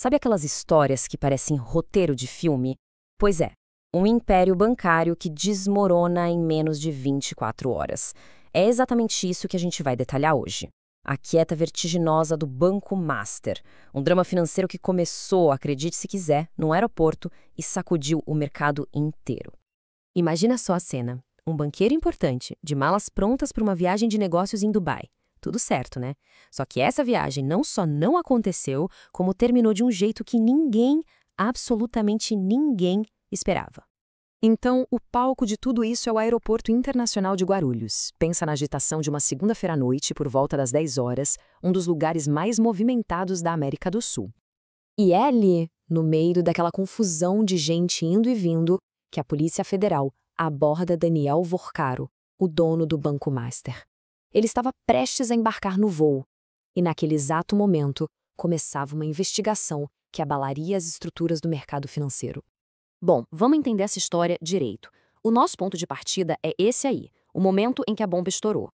Sabe aquelas histórias que parecem roteiro de filme? Pois é, um império bancário que desmorona em menos de 24 horas. É exatamente isso que a gente vai detalhar hoje. A queda vertiginosa do Banco Master, um drama financeiro que começou, acredite se quiser, num aeroporto e sacudiu o mercado inteiro. Imagina só a cena. Um banqueiro importante, de malas prontas para uma viagem de negócios em Dubai. Tudo certo, né? Só que essa viagem não só não aconteceu, como terminou de um jeito que ninguém, absolutamente ninguém, esperava. Então, o palco de tudo isso é o Aeroporto Internacional de Guarulhos. Pensa na agitação de uma segunda-feira à noite, por volta das 10 horas, um dos lugares mais movimentados da América do Sul. E é ali, no meio daquela confusão de gente indo e vindo, que a Polícia Federal aborda Daniel Vorcaro, o dono do Banco Master. Ele estava prestes a embarcar no voo, e naquele exato momento começava uma investigação que abalaria as estruturas do mercado financeiro. Bom, vamos entender essa história direito. O nosso ponto de partida é esse aí, o momento em que a bomba estourou.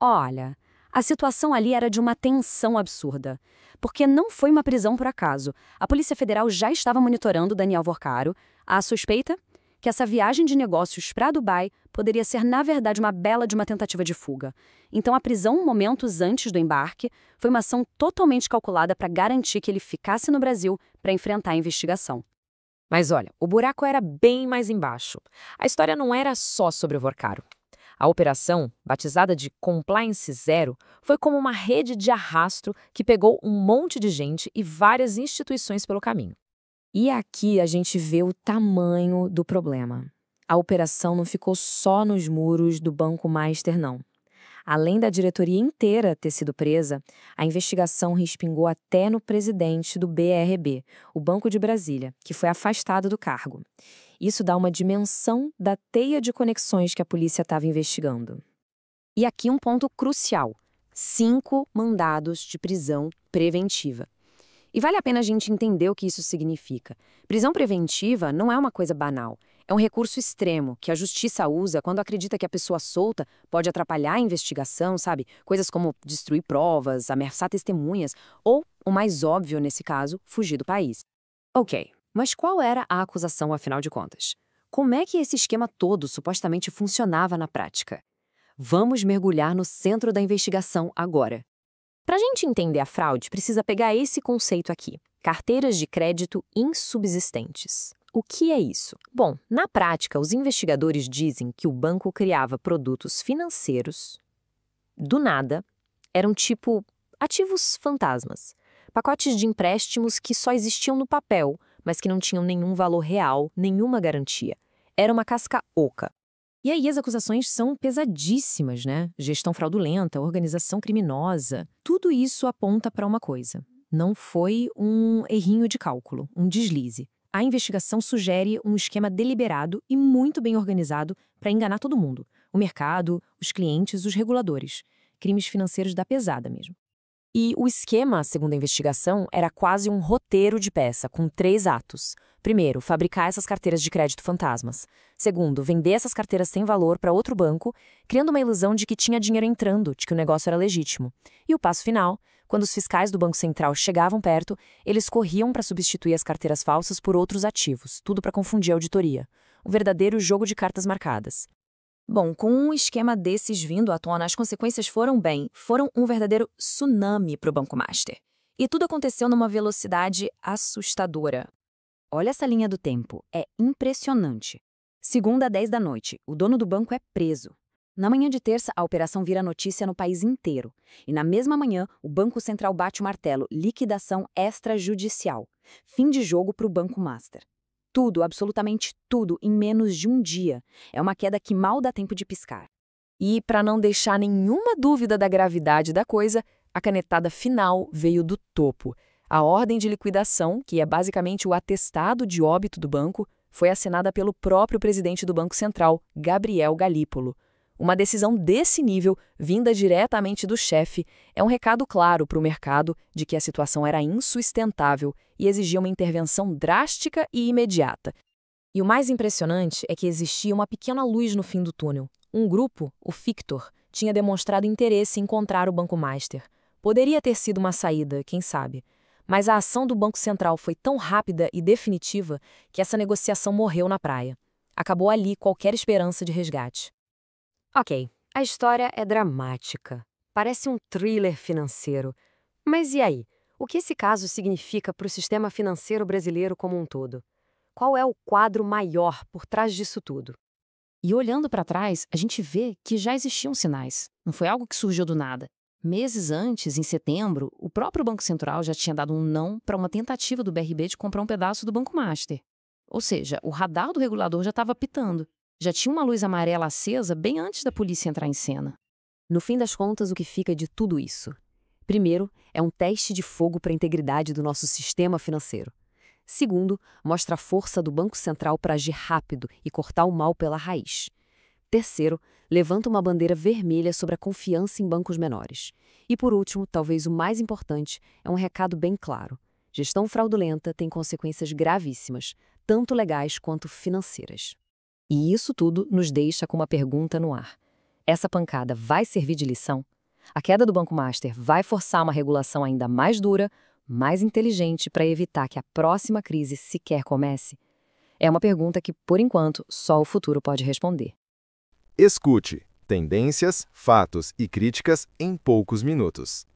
Olha, a situação ali era de uma tensão absurda, porque não foi uma prisão por acaso. A Polícia Federal já estava monitorando Daniel Vorcaro. A suspeita? Que essa viagem de negócios para Dubai poderia ser, na verdade, uma bela de uma tentativa de fuga. Então, a prisão momentos antes do embarque foi uma ação totalmente calculada para garantir que ele ficasse no Brasil para enfrentar a investigação. Mas olha, o buraco era bem mais embaixo. A história não era só sobre o Vorcaro. A operação, batizada de Compliance Zero, foi como uma rede de arrasto que pegou um monte de gente e várias instituições pelo caminho. E aqui a gente vê o tamanho do problema. A operação não ficou só nos muros do Banco Master, não. Além da diretoria inteira ter sido presa, a investigação respingou até no presidente do BRB, o Banco de Brasília, que foi afastado do cargo. Isso dá uma dimensão da teia de conexões que a polícia estava investigando. E aqui um ponto crucial: 5 mandados de prisão preventiva. E vale a pena a gente entender o que isso significa. Prisão preventiva não é uma coisa banal. É um recurso extremo que a justiça usa quando acredita que a pessoa solta pode atrapalhar a investigação, sabe? Coisas como destruir provas, ameaçar testemunhas ou, o mais óbvio nesse caso, fugir do país. Ok, mas qual era a acusação, afinal de contas? Como é que esse esquema todo supostamente funcionava na prática? Vamos mergulhar no centro da investigação agora. Para a gente entender a fraude, precisa pegar esse conceito aqui: carteiras de crédito insubsistentes. O que é isso? Bom, na prática, os investigadores dizem que o banco criava produtos financeiros, do nada, eram tipo ativos fantasmas, pacotes de empréstimos que só existiam no papel, mas que não tinham nenhum valor real, nenhuma garantia. Era uma casca oca. E aí as acusações são pesadíssimas, né? Gestão fraudulenta, organização criminosa. Tudo isso aponta para uma coisa: não foi um errinho de cálculo, um deslize. A investigação sugere um esquema deliberado e muito bem organizado para enganar todo mundo: o mercado, os clientes, os reguladores. Crimes financeiros da pesada mesmo. E o esquema, segundo a investigação, era quase um roteiro de peça, com 3 atos. Primeiro, fabricar essas carteiras de crédito fantasmas. Segundo, vender essas carteiras sem valor para outro banco, criando uma ilusão de que tinha dinheiro entrando, de que o negócio era legítimo. E o passo final: quando os fiscais do Banco Central chegavam perto, eles corriam para substituir as carteiras falsas por outros ativos, tudo para confundir a auditoria. Um verdadeiro jogo de cartas marcadas. Bom, com um esquema desses vindo à tona, as consequências foram um verdadeiro tsunami para o Banco Master. E tudo aconteceu numa velocidade assustadora. Olha essa linha do tempo, é impressionante. Segunda, 10 da noite, o dono do banco é preso. Na manhã de terça, a operação vira notícia no país inteiro. E na mesma manhã, o Banco Central bate o martelo: liquidação extrajudicial. Fim de jogo para o Banco Master. Tudo, absolutamente tudo, em menos de um dia. É uma queda que mal dá tempo de piscar. E, para não deixar nenhuma dúvida da gravidade da coisa, a canetada final veio do topo. A ordem de liquidação, que é basicamente o atestado de óbito do banco, foi assinada pelo próprio presidente do Banco Central, Gabriel Galípolo. Uma decisão desse nível, vinda diretamente do chefe, é um recado claro para o mercado de que a situação era insustentável e exigia uma intervenção drástica e imediata. E o mais impressionante é que existia uma pequena luz no fim do túnel. Um grupo, o Fictor, tinha demonstrado interesse em encontrar o Banco Master. Poderia ter sido uma saída, quem sabe. Mas a ação do Banco Central foi tão rápida e definitiva que essa negociação morreu na praia. Acabou ali qualquer esperança de resgate. Ok, a história é dramática. Parece um thriller financeiro. Mas e aí? O que esse caso significa para o sistema financeiro brasileiro como um todo? Qual é o quadro maior por trás disso tudo? E olhando para trás, a gente vê que já existiam sinais. Não foi algo que surgiu do nada. Meses antes, em setembro, o próprio Banco Central já tinha dado um não para uma tentativa do BRB de comprar um pedaço do Banco Master. Ou seja, o radar do regulador já estava apitando. Já tinha uma luz amarela acesa bem antes da polícia entrar em cena. No fim das contas, o que fica de tudo isso? Primeiro, é um teste de fogo para a integridade do nosso sistema financeiro. Segundo, mostra a força do Banco Central para agir rápido e cortar o mal pela raiz. Terceiro, levanta uma bandeira vermelha sobre a confiança em bancos menores. E por último, talvez o mais importante, é um recado bem claro. Gestão fraudulenta tem consequências gravíssimas, tanto legais quanto financeiras. E isso tudo nos deixa com uma pergunta no ar. Essa pancada vai servir de lição? A queda do Banco Master vai forçar uma regulação ainda mais dura, mais inteligente para evitar que a próxima crise sequer comece? É uma pergunta que, por enquanto, só o futuro pode responder. Escute tendências, fatos e críticas em poucos minutos.